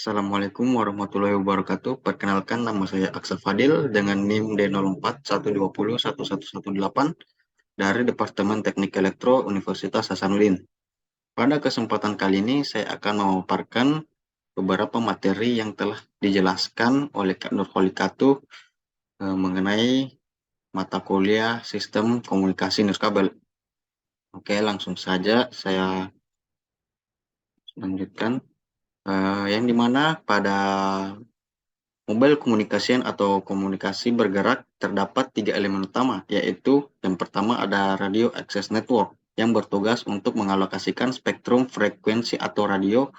Assalamualaikum warahmatullahi wabarakatuh. Perkenalkan, nama saya Aksa Fadil dengan NIM D0412011118 dari Departemen Teknik Elektro Universitas Hasanuddin. Pada kesempatan kali ini saya akan memaparkan beberapa materi yang telah dijelaskan oleh Kak Nurholikatuh mengenai mata kuliah Sistem Komunikasi Nirkabel. Oke, langsung saja saya lanjutkan. Yang dimana pada mobile communication atau komunikasi bergerak terdapat 3 elemen utama, yaitu yang pertama ada radio access network yang bertugas untuk mengalokasikan spektrum frekuensi atau radio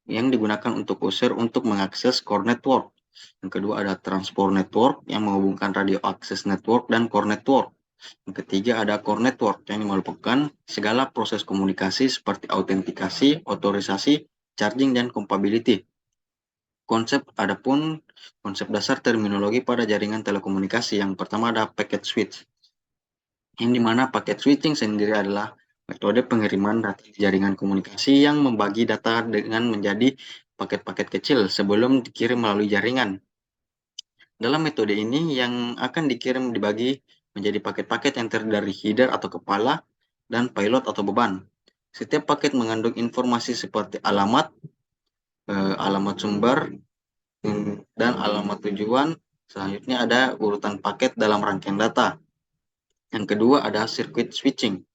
yang digunakan untuk user untuk mengakses core network. Yang kedua ada transport network yang menghubungkan radio access network dan core network. Yang ketiga ada core network yang merupakan segala proses komunikasi seperti autentikasi, otorisasi, charging, dan compatibility. Konsep dasar terminologi pada jaringan telekomunikasi. Yang pertama ada packet switch, yang dimana packet switching sendiri adalah metode pengiriman data di jaringan komunikasi yang membagi data dengan menjadi paket-paket kecil sebelum dikirim melalui jaringan. Dalam metode ini, yang akan dikirim dibagi menjadi paket-paket yang terdiri dari header atau kepala dan payload atau beban. Setiap paket mengandung informasi seperti alamat, alamat sumber, dan alamat tujuan. Selanjutnya ada urutan paket dalam rangkaian data. Yang kedua ada circuit switching,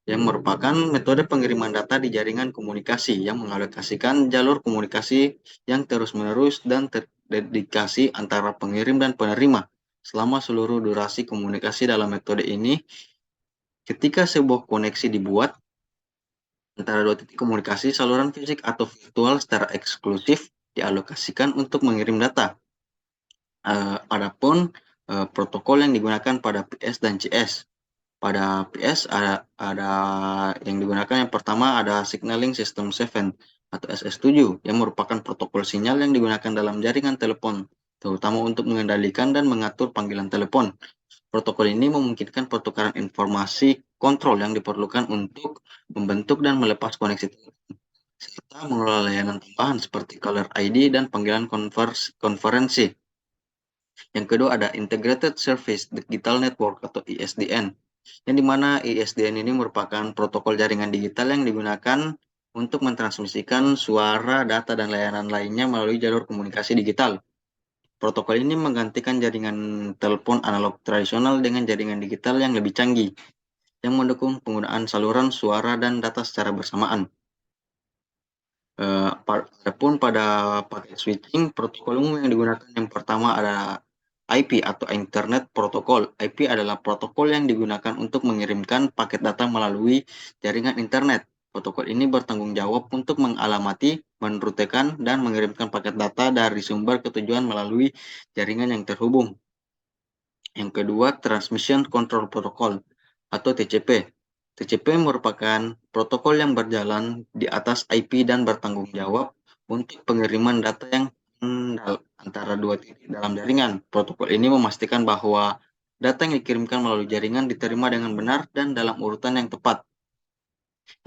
yang merupakan metode pengiriman data di jaringan komunikasi yang mengalokasikan jalur komunikasi yang terus-menerus dan terdedikasi antara pengirim dan penerima selama seluruh durasi komunikasi. Dalam metode ini, ketika sebuah koneksi dibuat antara dua titik komunikasi, saluran fisik atau virtual secara eksklusif dialokasikan untuk mengirim data. Adapun protokol yang digunakan pada PS dan CS. Pada PS ada yang digunakan, yang pertama ada Signaling System 7 atau SS7 yang merupakan protokol sinyal yang digunakan dalam jaringan telepon, terutama untuk mengendalikan dan mengatur panggilan telepon. Protokol ini memungkinkan pertukaran informasi kontrol yang diperlukan untuk membentuk dan melepas koneksi telepon, serta mengelola layanan tambahan seperti caller ID dan panggilan konferensi. Yang kedua ada Integrated Service Digital Network atau ISDN, yang dimana ISDN ini merupakan protokol jaringan digital yang digunakan untuk mentransmisikan suara, data, dan layanan lainnya melalui jalur komunikasi digital. Protokol ini menggantikan jaringan telepon analog tradisional dengan jaringan digital yang lebih canggih, yang mendukung penggunaan saluran suara dan data secara bersamaan. Adapun pada paket switching, protokol umum yang digunakan yang pertama ada IP atau Internet Protocol. IP adalah protokol yang digunakan untuk mengirimkan paket data melalui jaringan internet. Protokol ini bertanggung jawab untuk mengalamati, menrutekan, dan mengirimkan paket data dari sumber ke tujuan melalui jaringan yang terhubung. Yang kedua, Transmission Control Protocol atau TCP. TCP merupakan protokol yang berjalan di atas IP dan bertanggung jawab untuk pengiriman data yang antara dua titik dalam jaringan. Protokol ini memastikan bahwa data yang dikirimkan melalui jaringan diterima dengan benar dan dalam urutan yang tepat.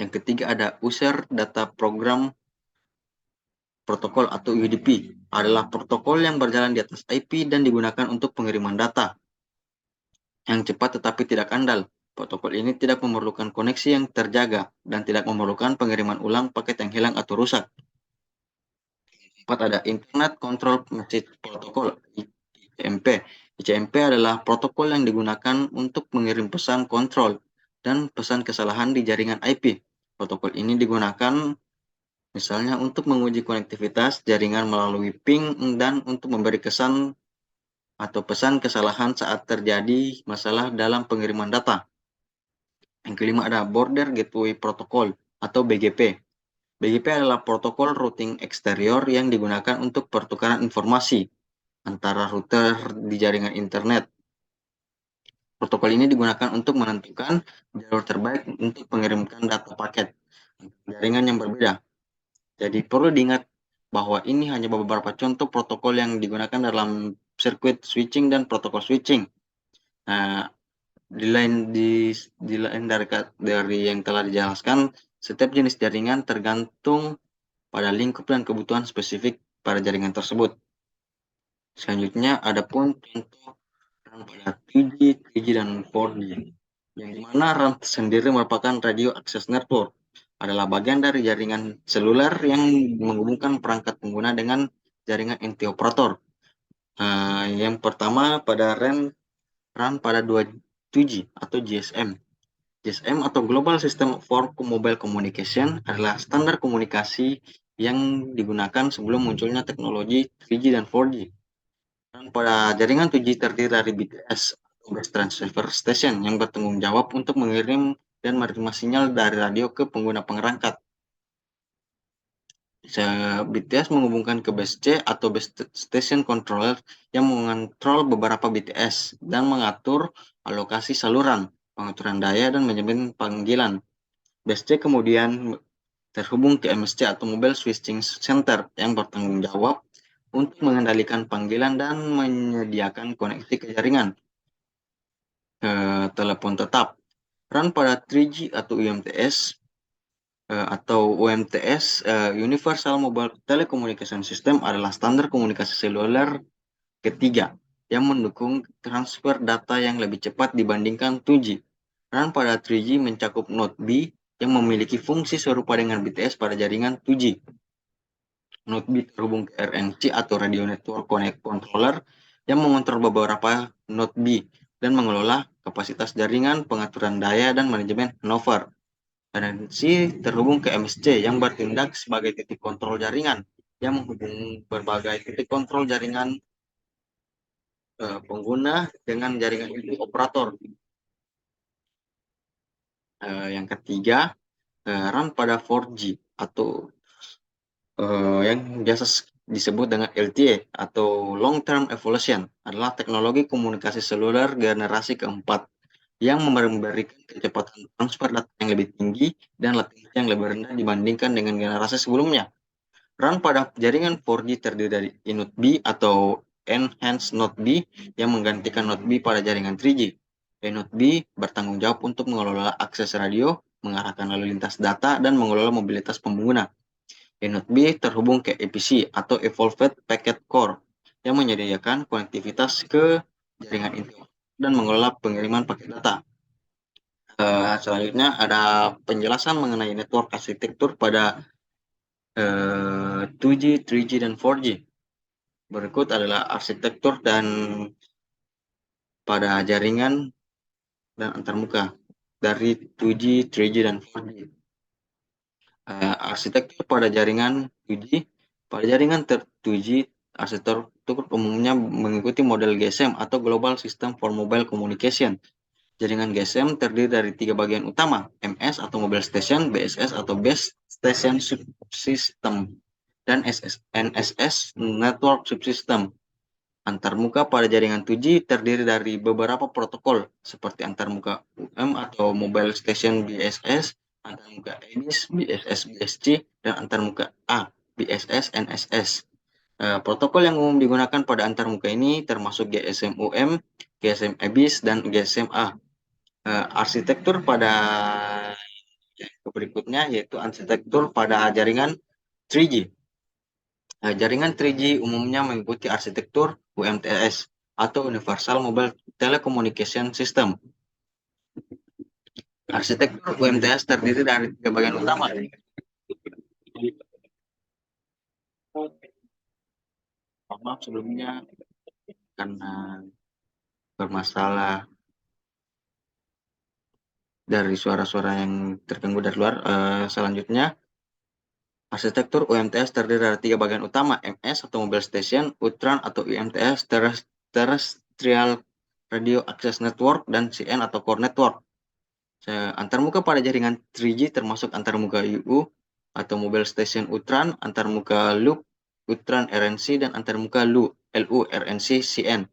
Yang ketiga ada User Data Program Protokol atau UDP, adalah protokol yang berjalan di atas IP dan digunakan untuk pengiriman data yang cepat tetapi tidak andal. Protokol ini tidak memerlukan koneksi yang terjaga dan tidak memerlukan pengiriman ulang paket yang hilang atau rusak. Empat ada Internet Control Message Protocol (ICMP). ICMP adalah protokol yang digunakan untuk mengirim pesan kontrol dan pesan kesalahan di jaringan IP. Protokol ini digunakan misalnya untuk menguji konektivitas jaringan melalui ping dan untuk memberi kesan atau pesan kesalahan saat terjadi masalah dalam pengiriman data. Yang kelima ada Border Gateway Protocol atau BGP. BGP adalah protokol routing eksterior yang digunakan untuk pertukaran informasi antara router di jaringan internet. Protokol ini digunakan untuk menentukan jalur terbaik untuk mengirimkan data paket jaringan yang berbeda. Jadi perlu diingat bahwa ini hanya beberapa contoh protokol yang digunakan dalam circuit switching dan protokol switching. Nah, di lain dari yang telah dijelaskan, setiap jenis jaringan tergantung pada lingkup dan kebutuhan spesifik pada jaringan tersebut. Selanjutnya ada pun contoh RAN pada 2G, 3G, dan 4G. Yang dimana RAN sendiri merupakan Radio Access Network. Adalah bagian dari jaringan seluler yang menghubungkan perangkat pengguna dengan jaringan inti operator. Yang pertama pada RAN pada 2G atau GSM. GSM atau Global System for Mobile Communication adalah standar komunikasi yang digunakan sebelum munculnya teknologi 3G dan 4G. Dan pada jaringan 2G terdiri dari BTS atau Base Transceiver Station yang bertanggung jawab untuk mengirim dan menerima sinyal dari radio ke pengguna pengerangkat. BTS menghubungkan ke base C atau base station controller yang mengontrol beberapa BTS dan mengatur alokasi saluran, pengaturan daya, dan menjamin panggilan. Base C kemudian terhubung ke MSC atau Mobile Switching Center yang bertanggung jawab untuk mengendalikan panggilan dan menyediakan koneksi ke jaringan telepon tetap. RAN pada 3G atau UMTS Universal Mobile Telecommunication System adalah standar komunikasi seluler ketiga yang mendukung transfer data yang lebih cepat dibandingkan 2G. RAN pada 3G mencakup Node B yang memiliki fungsi serupa dengan BTS pada jaringan 2G. Node B terhubung ke RNC atau Radio Network Connect Controller yang mengontrol beberapa Node B dan mengelola kapasitas jaringan, pengaturan daya, dan manajemen handover. RNC terhubung ke MSC yang bertindak sebagai titik kontrol jaringan yang menghubungi berbagai titik kontrol jaringan pengguna dengan jaringan inti operator. Yang ketiga, RAN pada 4G atau yang biasa disebut dengan LTE atau Long Term Evolution adalah teknologi komunikasi seluler generasi keempat yang memberikan kecepatan transfer data yang lebih tinggi dan latensi yang lebih rendah dibandingkan dengan generasi sebelumnya. RAN pada jaringan 4G terdiri dari eNode B atau Enhanced Node B yang menggantikan Node B pada jaringan 3G. eNode B bertanggung jawab untuk mengelola akses radio, mengarahkan lalu lintas data, dan mengelola mobilitas pengguna. eNode B terhubung ke EPC atau Evolved Packet Core yang menyediakan konektivitas ke jaringan inti dan mengelola pengiriman paket data. Selanjutnya ada penjelasan mengenai network arsitektur pada 2G, 3G, dan 4G. Berikut adalah arsitektur dan pada jaringan dan antarmuka dari 2G, 3G, dan 4G. Arsitektur pada jaringan 2G. Pada jaringan 2G, arsitektur umumnya mengikuti model GSM atau Global System for Mobile Communication. Jaringan GSM terdiri dari 3 bagian utama, MS atau Mobile Station, BSS atau Base Station Subsystem, dan NSS Network Subsystem. Antarmuka pada jaringan 2G terdiri dari beberapa protokol seperti antarmuka UM atau Mobile Station BSS, antarmuka EDIS, BSS BSC, dan antarmuka A, BSS NSS. Protokol yang umum digunakan pada antarmuka ini termasuk GSM UM, GSM EBIS, dan GSM A. Arsitektur pada berikutnya yaitu arsitektur pada jaringan 3G. Jaringan 3G umumnya mengikuti arsitektur UMTS atau Universal Mobile Telecommunication System. Arsitektur UMTS terdiri dari 3 bagian utama. Maaf sebelumnya karena bermasalah dari suara-suara yang terganggu dari luar. Selanjutnya, arsitektur UMTS terdiri dari 3 bagian utama, MS atau Mobile Station, UTRAN atau UMTS, Terrestrial Radio Access Network, dan CN atau Core Network. Antarmuka pada jaringan 3G termasuk antarmuka UU atau Mobile Station UTRAN, antarmuka LUC UTRAN RNC, dan antarmuka LU RNC CN.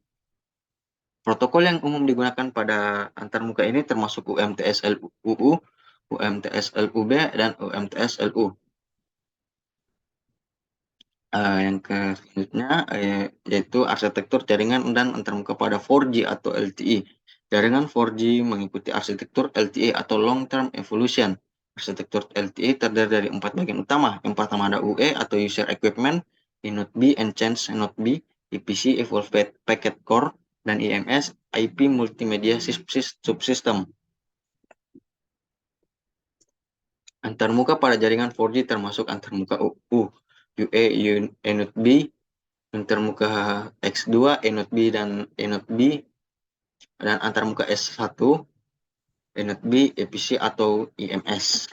Protokol yang umum digunakan pada antarmuka ini termasuk UMTS LUU, UMTS LUB, dan UMTS LU. Yang selanjutnya yaitu arsitektur jaringan dan antarmuka pada 4G atau LTE. Jaringan 4G mengikuti arsitektur LTE atau Long Term Evolution. Arsitektur LTE terdiri dari 4 bagian utama. Yang pertama ada UE atau User Equipment, eNodeB, Enchant eNodeB, EPC, Evolved Packet Core, dan IMS, IP Multimedia Subsystem. Antarmuka pada jaringan 4G termasuk antarmuka UE, eNodeB, antarmuka X2, eNodeB dan eNodeB, dan antarmuka S1, eNodeB, EPC atau IMS.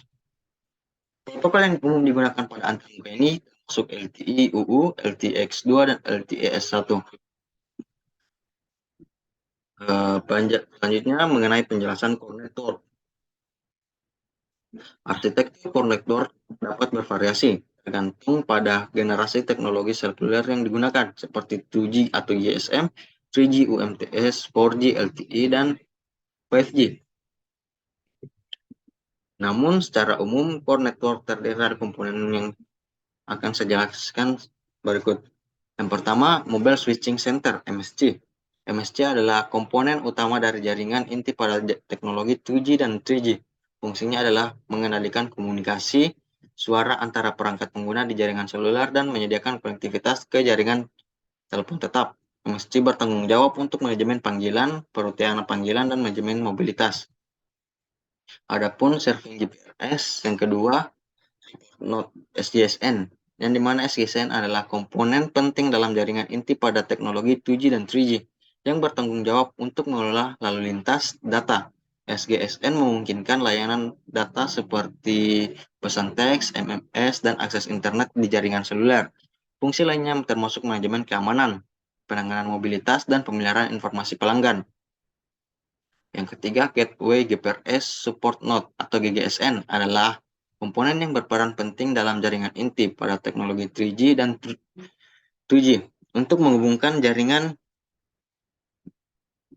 Protokol yang umum digunakan pada antarmuka ini termasuk LTE UU, LTE X2, dan LTE S1. Selanjutnya mengenai penjelasan core network. Arsitektur core network dapat bervariasi tergantung pada generasi teknologi seluler yang digunakan seperti 2G atau GSM, 3G UMTS, 4G LTE, dan 5G. Namun secara umum core network terdiri dari komponen yang akan saya jelaskan berikut. Yang pertama, Mobile Switching Center (MSC). MSC adalah komponen utama dari jaringan inti pada teknologi 2G dan 3G. Fungsinya adalah mengendalikan komunikasi suara antara perangkat pengguna di jaringan seluler dan menyediakan konektivitas ke jaringan telepon tetap. MSC bertanggung jawab untuk manajemen panggilan, perutihan panggilan, dan manajemen mobilitas. Adapun serving GPRS yang kedua, Node SGSN, yang dimana SGSN adalah komponen penting dalam jaringan inti pada teknologi 2G dan 3G yang bertanggung jawab untuk mengelola lalu lintas data. SGSN memungkinkan layanan data seperti pesan teks, MMS, dan akses internet di jaringan seluler. Fungsi lainnya termasuk manajemen keamanan, penanganan mobilitas, dan pemeliharaan informasi pelanggan. Yang ketiga, Gateway GPRS Support Node atau GGSN adalah komponen yang berperan penting dalam jaringan inti pada teknologi 3G dan 2G untuk menghubungkan jaringan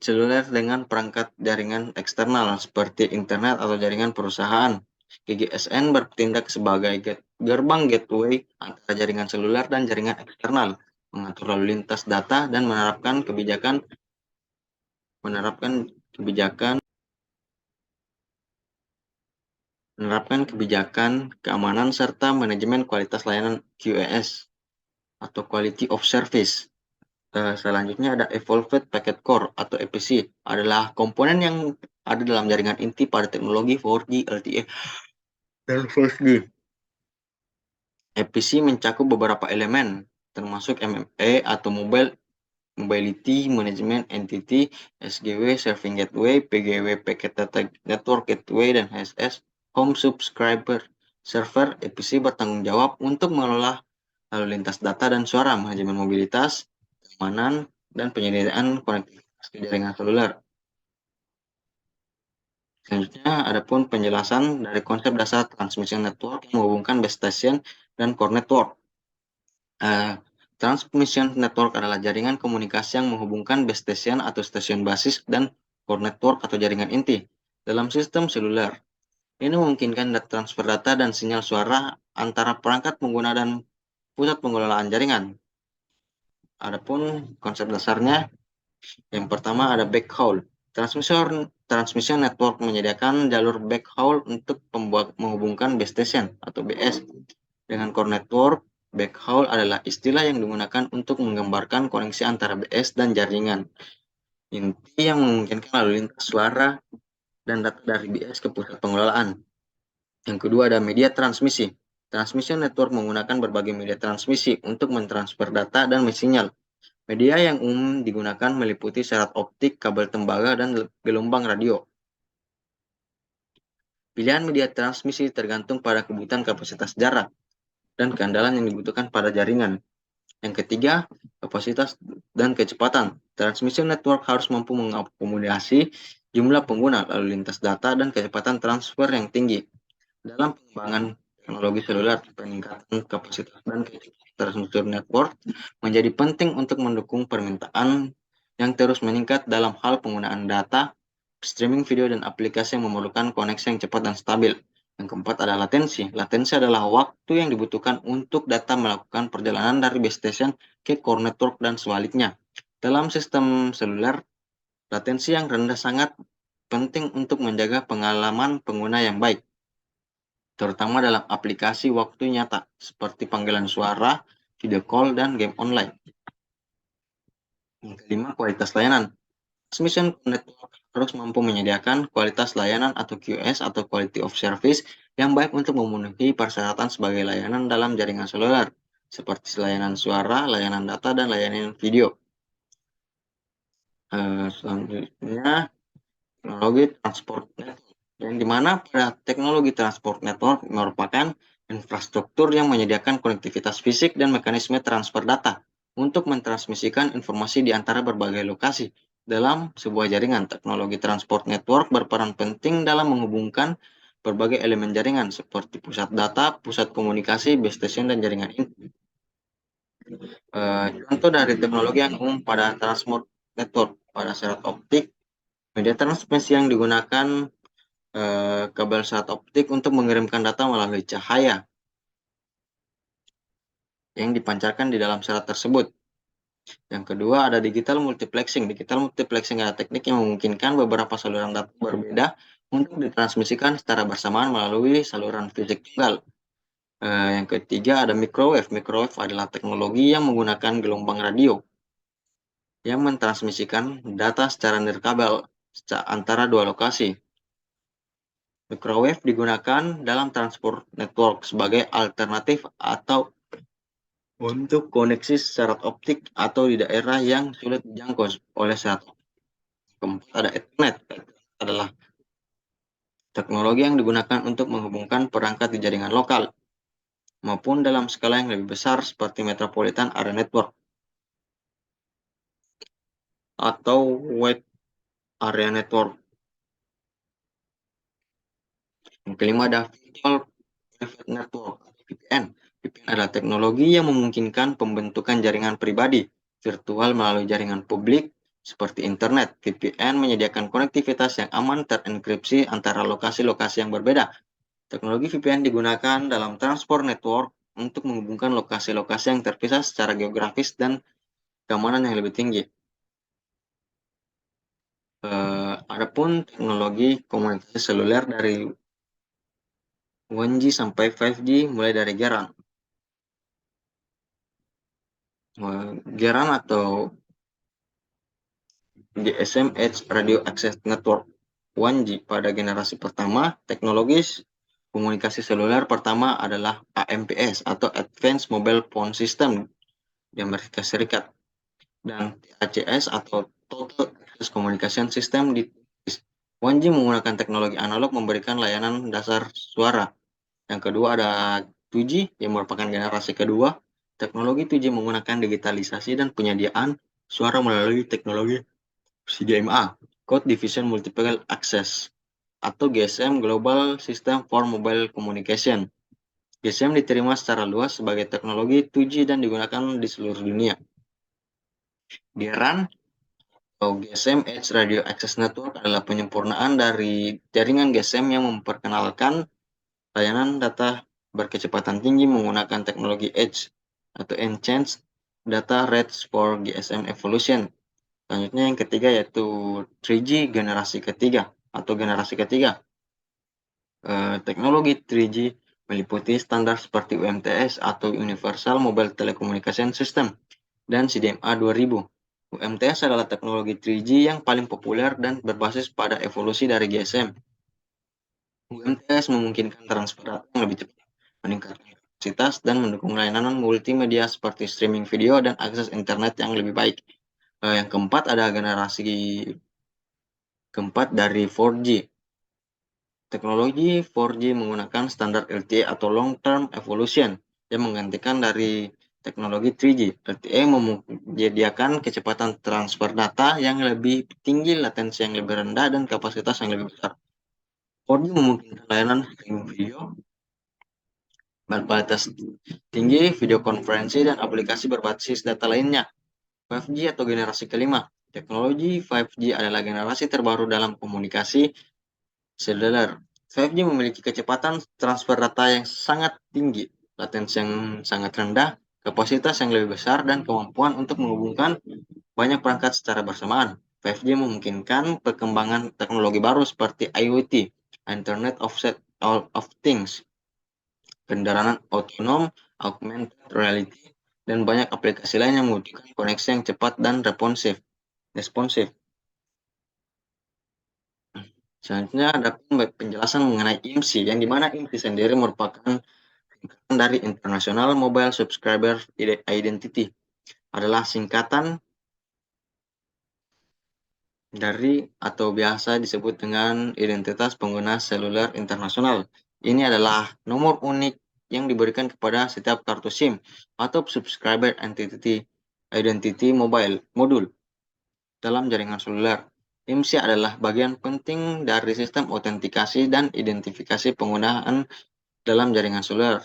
seluler dengan perangkat jaringan eksternal seperti internet atau jaringan perusahaan. GGSN bertindak sebagai gerbang gateway antara jaringan seluler dan jaringan eksternal, mengatur lalu lintas data dan menerapkan kebijakan keamanan serta manajemen kualitas layanan QoS atau Quality of Service. Selanjutnya ada Evolved Packet Core atau EPC, adalah komponen yang ada dalam jaringan inti pada teknologi 4G, LTE, dan 5G. EPC mencakup beberapa elemen, termasuk MME atau Mobility Management Entity, SGW Serving Gateway, PGW Packet Data Network Gateway, dan HSS Home Subscriber Server. EPC bertanggung jawab untuk mengelola lalu lintas data dan suara, manajemen mobilitas, keamanan, dan penyediaan konektivitas ke jaringan seluler. Selanjutnya, adapun penjelasan dari konsep dasar transmission network yang menghubungkan base station dan core network. Transmission network adalah jaringan komunikasi yang menghubungkan base station atau stasiun basis dan core network atau jaringan inti dalam sistem seluler. Ini memungkinkan transfer data dan sinyal suara antara perangkat pengguna dan pusat pengelolaan jaringan. Adapun konsep dasarnya, yang pertama ada backhaul. Transmission network menyediakan jalur backhaul untuk menghubungkan base station atau BS dengan core network. Backhaul adalah istilah yang digunakan untuk menggambarkan koneksi antara BS dan jaringan inti yang memungkinkan lalu lintas suara dan data dari BS ke pusat pengelolaan. Yang kedua ada media transmisi. Transmission network menggunakan berbagai media transmisi untuk mentransfer data dan sinyal. Media yang umum digunakan meliputi serat optik, kabel tembaga, dan gelombang radio. Pilihan media transmisi tergantung pada kebutuhan kapasitas jarak dan keandalan yang dibutuhkan pada jaringan. Yang ketiga, kapasitas dan kecepatan. Transmission network harus mampu mengakomodasi jumlah pengguna, lalu lintas data, dan kecepatan transfer yang tinggi. Dalam pengembangan teknologi seluler, peningkatan kapasitas dan kecepatan transmission network menjadi penting untuk mendukung permintaan yang terus meningkat dalam hal penggunaan data, streaming video, dan aplikasi yang memerlukan koneksi yang cepat dan stabil. Yang keempat ada latensi. Latensi adalah waktu yang dibutuhkan untuk data melakukan perjalanan dari base station ke core network dan sebaliknya. Dalam sistem seluler, latensi yang rendah sangat penting untuk menjaga pengalaman pengguna yang baik, terutama dalam aplikasi waktu nyata seperti panggilan suara, video call, dan game online. Yang kelima, kualitas layanan. Transmission network harus mampu menyediakan kualitas layanan atau QoS atau Quality of Service yang baik untuk memenuhi persyaratan sebagai layanan dalam jaringan seluler, seperti layanan suara, layanan data, dan layanan video. Selanjutnya, teknologi transport network, yang dimana pada teknologi transport network merupakan infrastruktur yang menyediakan konektivitas fisik dan mekanisme transfer data untuk mentransmisikan informasi di antara berbagai lokasi dalam sebuah jaringan. Teknologi transport network berperan penting dalam menghubungkan berbagai elemen jaringan seperti pusat data, pusat komunikasi, base station, dan jaringan ini. Contoh dari teknologi yang umum pada transport network pada syarat optik, media transmisi yang digunakan kabel syarat optik untuk mengirimkan data melalui cahaya yang dipancarkan di dalam syarat tersebut. Yang kedua ada digital multiplexing. Digital multiplexing adalah teknik yang memungkinkan beberapa saluran data berbeda untuk ditransmisikan secara bersamaan melalui saluran fisik tunggal. Yang ketiga ada microwave. Microwave adalah teknologi yang menggunakan gelombang radio yang mentransmisikan data secara nirkabel antara dua lokasi. Microwave digunakan dalam transport network sebagai alternatif atau untuk koneksi syarat optik atau di daerah yang sulit dijangkau oleh syarat optik. Keempat ada Ethernet. Ethernet adalah teknologi yang digunakan untuk menghubungkan perangkat di jaringan lokal maupun dalam skala yang lebih besar seperti Metropolitan Area Network atau Wide Area Network. Yang kelima ada Virtual Private Network atau VPN. VPN adalah teknologi yang memungkinkan pembentukan jaringan pribadi virtual melalui jaringan publik seperti internet. VPN menyediakan konektivitas yang aman terenkripsi antara lokasi-lokasi yang berbeda. Teknologi VPN digunakan dalam transport network untuk menghubungkan lokasi-lokasi yang terpisah secara geografis dan keamanan yang lebih tinggi. Adapun teknologi komunikasi seluler dari 1G sampai 5G mulai dari Geran. Geran atau GSM Edge Radio Access Network 1G pada generasi pertama, teknologis komunikasi seluler pertama adalah AMPS atau Advanced Mobile Phone System di Amerika Serikat, dan TACS atau Total Access Communication System di 1G menggunakan teknologi analog memberikan layanan dasar suara. Yang kedua ada 2G yang merupakan generasi kedua. Teknologi 2G menggunakan digitalisasi dan penyediaan suara melalui teknologi CDMA, Code Division Multiple Access, atau GSM Global System for Mobile Communication. GSM diterima secara luas sebagai teknologi 2G dan digunakan di seluruh dunia. GRAN atau GSM Edge Radio Access Network adalah penyempurnaan dari jaringan GSM yang memperkenalkan layanan data berkecepatan tinggi menggunakan teknologi Edge atau Enhanced Data Rates for GSM Evolution. Selanjutnya yang ketiga yaitu 3G generasi ketiga atau generasi ketiga. Teknologi 3G meliputi standar seperti UMTS atau Universal Mobile Telecommunication System dan CDMA 2000. UMTS adalah teknologi 3G yang paling populer dan berbasis pada evolusi dari GSM. UMTS memungkinkan transfer data yang lebih cepat, meningkatkan kapasitas, dan mendukung layanan multimedia seperti streaming video dan akses internet yang lebih baik. Yang keempat ada generasi keempat dari 4G. Teknologi 4G menggunakan standar LTE atau Long Term Evolution yang menggantikan dari teknologi 3G. LTE menyediakan kecepatan transfer data yang lebih tinggi, latensi yang lebih rendah, dan kapasitas yang lebih besar. 4G memungkinkan layanan streaming video berkualitas tinggi, video konferensi, dan aplikasi berbasis data lainnya. 5G atau generasi kelima. Teknologi 5G adalah generasi terbaru dalam komunikasi seluler. 5G memiliki kecepatan transfer data yang sangat tinggi, latensi yang sangat rendah, kapasitas yang lebih besar, dan kemampuan untuk menghubungkan banyak perangkat secara bersamaan. 5G memungkinkan perkembangan teknologi baru seperti IoT, Internet of Things, kendaraan otonom, augmented reality, dan banyak aplikasi lain yang membutuhkan koneksi yang cepat dan responsif. Selanjutnya ada penjelasan mengenai IMSI, yang dimana IMSI sendiri merupakan singkatan dari International Mobile Subscriber Identity, adalah singkatan dari atau biasa disebut dengan identitas pengguna seluler internasional. Ini adalah nomor unik yang diberikan kepada setiap kartu SIM atau subscriber identity mobile modul dalam jaringan seluler. IMSI adalah bagian penting dari sistem autentikasi dan identifikasi penggunaan dalam jaringan seluler.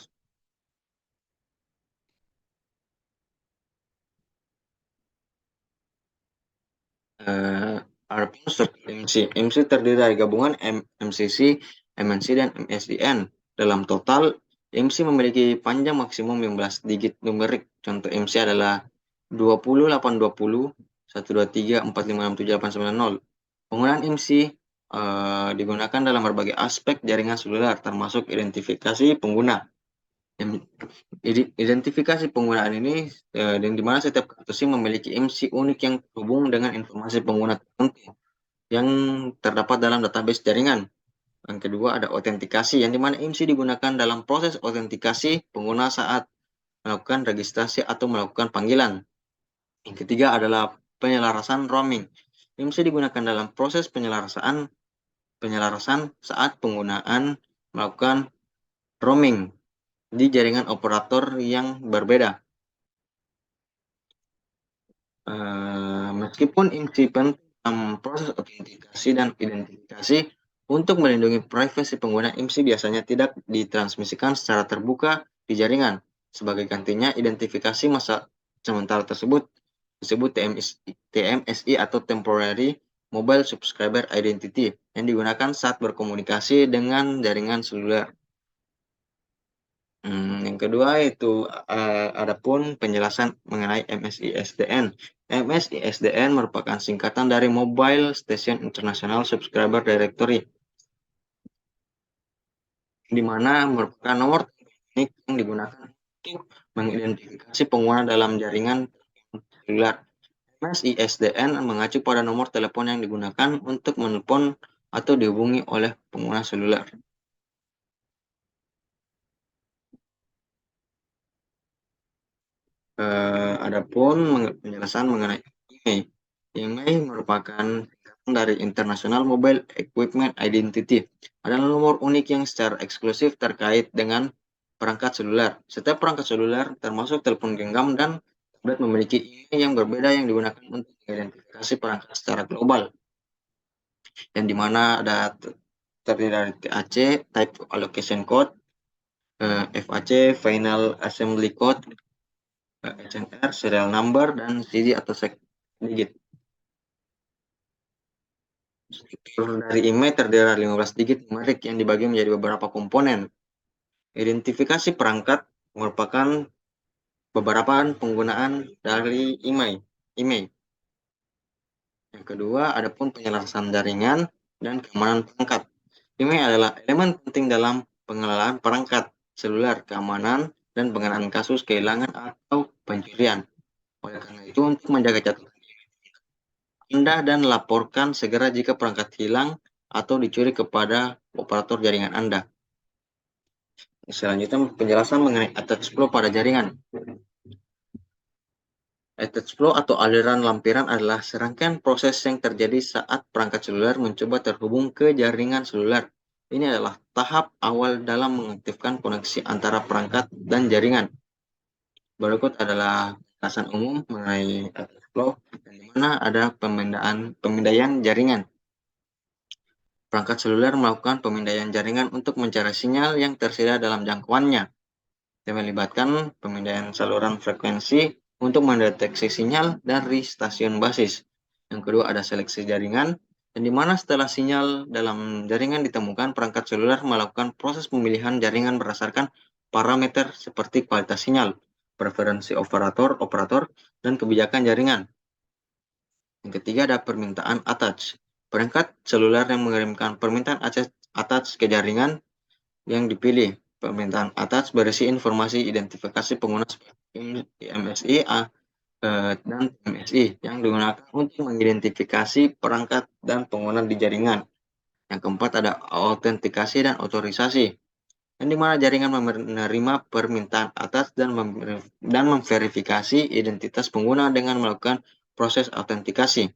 Adapun struktur MC. MC terdiri dari gabungan MCC, MNC, dan MSDN. Dalam total, MC memiliki panjang maksimum 15 digit numerik. Contoh MC adalah 20, 820, 123, 45, 67, 890. Penggunaan MC digunakan dalam berbagai aspek jaringan seluler, termasuk identifikasi pengguna. Identifikasi penggunaan ini dan di mana setiap kartu SIM memiliki MC unik yang terhubung dengan informasi pengguna tertentu yang terdapat dalam database jaringan. Yang kedua ada autentikasi, yang dimana MC digunakan dalam proses autentikasi pengguna saat melakukan registrasi atau melakukan panggilan. Yang ketiga adalah penyelarasan roaming. MC digunakan dalam proses penyelarasan saat penggunaan melakukan roaming di jaringan operator yang berbeda. Meskipun IMSI penting dalam proses autentikasi dan identifikasi, untuk melindungi privasi pengguna, IMSI biasanya tidak ditransmisikan secara terbuka di jaringan. Sebagai gantinya, identifikasi masa sementara tersebut disebut TMSI atau Temporary Mobile Subscriber Identity, yang digunakan saat berkomunikasi dengan jaringan seluler. Yang kedua itu adapun penjelasan mengenai MSISDN. MSISDN merupakan singkatan dari Mobile Station International Subscriber Directory, di mana merupakan nomor unik yang digunakan untuk mengidentifikasi pengguna dalam jaringan seluler. MSISDN mengacu pada nomor telepon yang digunakan untuk menelpon atau dihubungi oleh pengguna seluler. Adapun penjelasan mengenai IMEI. IMEI merupakan singkatan dari International Mobile Equipment Identity, adalah nomor unik yang secara eksklusif terkait dengan perangkat seluler. Setiap perangkat seluler, termasuk telepon genggam dan tablet, memiliki IMEI yang berbeda yang digunakan untuk mengidentifikasi perangkat secara global, yang dimana ada terdiri dari TAC, Type Allocation Code, FAC, Final Assembly Code, SNR, serial number, dan CD atau digit. Struktur dari IMEI terdiri dari 15 digit numerik yang dibagi menjadi beberapa komponen. Identifikasi perangkat merupakan beberapa penggunaan dari IMEI. Yang kedua, adapun penyelarasan jaringan dan keamanan perangkat. IMEI adalah elemen penting dalam pengelolaan perangkat seluler, keamanan, dan pengenaan kasus kehilangan atau pencurian. Oleh karena itu, untuk menjaga catatan Anda dan laporkan segera jika perangkat hilang atau dicuri kepada operator jaringan Anda. Selanjutnya penjelasan mengenai attach flow pada jaringan. Attach flow atau aliran lampiran adalah serangkaian proses yang terjadi saat perangkat seluler mencoba terhubung ke jaringan seluler. Ini adalah tahap awal dalam mengaktifkan koneksi antara perangkat dan jaringan. Berikut adalah penjelasan umum mengenai attach flow, di mana ada pemindaian jaringan. Perangkat seluler melakukan pemindaian jaringan untuk mencari sinyal yang tersedia dalam jangkauannya, yang melibatkan pemindaian saluran frekuensi untuk mendeteksi sinyal dari stasiun basis. Yang kedua ada seleksi jaringan, dan di mana setelah sinyal dalam jaringan ditemukan, perangkat seluler melakukan proses pemilihan jaringan berdasarkan parameter seperti kualitas sinyal, preferensi operator, dan kebijakan jaringan. Yang ketiga ada permintaan attach. Perangkat seluler yang mengirimkan permintaan attach ke jaringan yang dipilih. Permintaan attach berisi informasi identifikasi pengguna seperti MSI dan MSI yang digunakan untuk mengidentifikasi perangkat dan pengguna di jaringan. Yang keempat ada autentikasi dan otorisasi, yang dimana jaringan menerima permintaan atas dan memverifikasi identitas pengguna dengan melakukan proses autentikasi,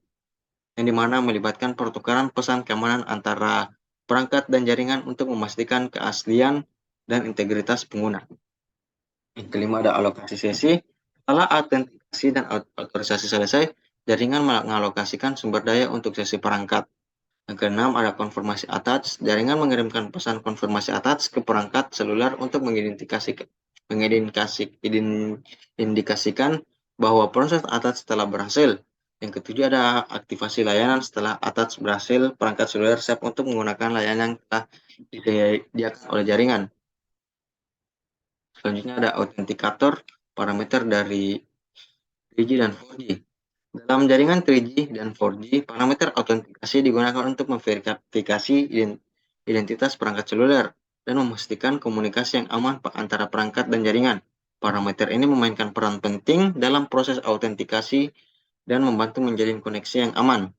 yang dimana melibatkan pertukaran pesan keamanan antara perangkat dan jaringan untuk memastikan keaslian dan integritas pengguna. Yang kelima ada alokasi sesi. Setelah autentikasi dan otorisasi selesai, jaringan mengalokasikan sumber daya untuk sesi perangkat. Yang keenam ada konfirmasi attach. Jaringan mengirimkan pesan konfirmasi attach ke perangkat seluler untuk mengindikasikan bahwa proses attach telah berhasil. Yang ketujuh ada aktivasi layanan. Setelah attach berhasil, perangkat seluler siap untuk menggunakan layanan yang telah disediakan oleh jaringan. Selanjutnya ada autentikator, parameter dari 3G dan 4G. Dalam jaringan 3G dan 4G, parameter autentikasi digunakan untuk memverifikasi identitas perangkat seluler dan memastikan komunikasi yang aman antara perangkat dan jaringan. Parameter ini memainkan peran penting dalam proses autentikasi dan membantu menjalin koneksi yang aman.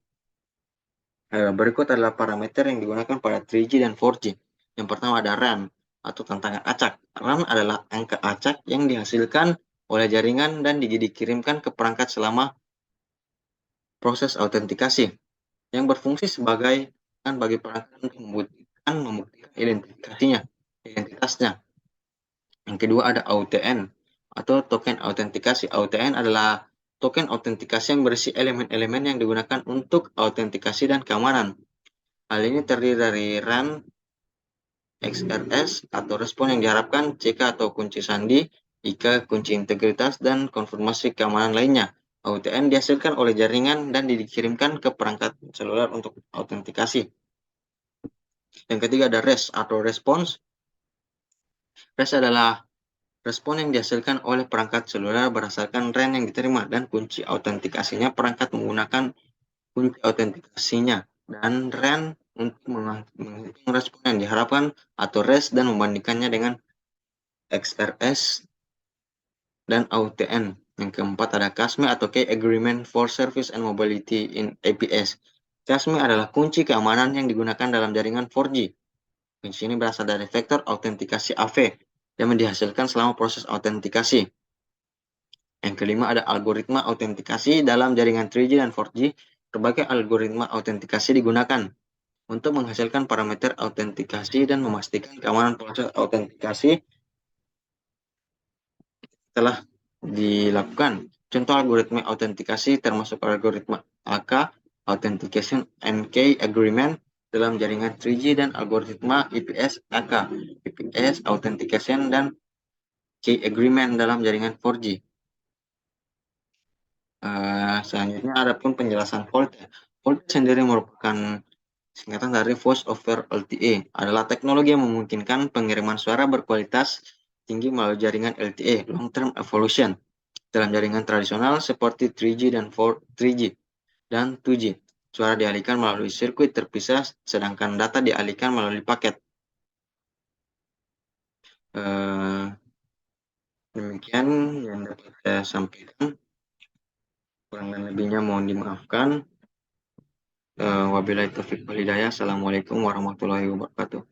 Berikut adalah parameter yang digunakan pada 3G dan 4G. Yang pertama ada RAM atau tantangan acak. RAM adalah angka acak yang dihasilkan oleh jaringan dan dikirimkan ke perangkat selama proses autentikasi, yang berfungsi sebagai bagi perangkat untuk membuktikan identitasnya. Yang kedua ada AUTN atau token autentikasi. AUTN adalah token autentikasi yang berisi elemen-elemen yang digunakan untuk autentikasi dan keamanan. Hal ini terdiri dari RAM, XRS atau respon yang diharapkan, CK atau kunci sandi, IK kunci integritas, dan konfirmasi keamanan lainnya. AUTN dihasilkan oleh jaringan dan dikirimkan ke perangkat seluler untuk autentikasi. Yang ketiga ada REST atau response. REST adalah respon yang dihasilkan oleh perangkat seluler berdasarkan RAN yang diterima dan kunci autentikasinya perangkat menggunakan kunci autentikasinya dan RAN untuk menghitung respon yang diharapkan atau REST dan membandingkannya dengan XRS dan AUTN. Yang keempat ada CASME atau Key Agreement for Service and Mobility in APS. CASME adalah kunci keamanan yang digunakan dalam jaringan 4G. Kunci ini berasal dari vektor autentikasi AV yang dihasilkan selama proses autentikasi. Yang kelima ada algoritma autentikasi dalam jaringan 3G dan 4G. Berbagai algoritma autentikasi digunakan untuk menghasilkan parameter autentikasi dan memastikan keamanan proses autentikasi telah dilakukan. Contoh algoritma autentikasi termasuk algoritma AK, Authentication and Key Agreement dalam jaringan 3G dan algoritma IPS AK, IPS Authentication dan Key Agreement dalam jaringan 4G. Selanjutnya ada pun penjelasan VoLTE. VoLTE sendiri merupakan singkatan dari Voice over LTE, adalah teknologi yang memungkinkan pengiriman suara berkualitas tinggi melalui jaringan LTE, Long Term Evolution, dalam jaringan tradisional seperti 3G dan 2G. Suara dialihkan melalui sirkuit terpisah, sedangkan data dialihkan melalui paket. Demikian yang dapat saya sampaikan. Kurang dan lebihnya mohon dimaafkan. Wabillahi taufiq wal hidayah. Assalamualaikum warahmatullahi wabarakatuh.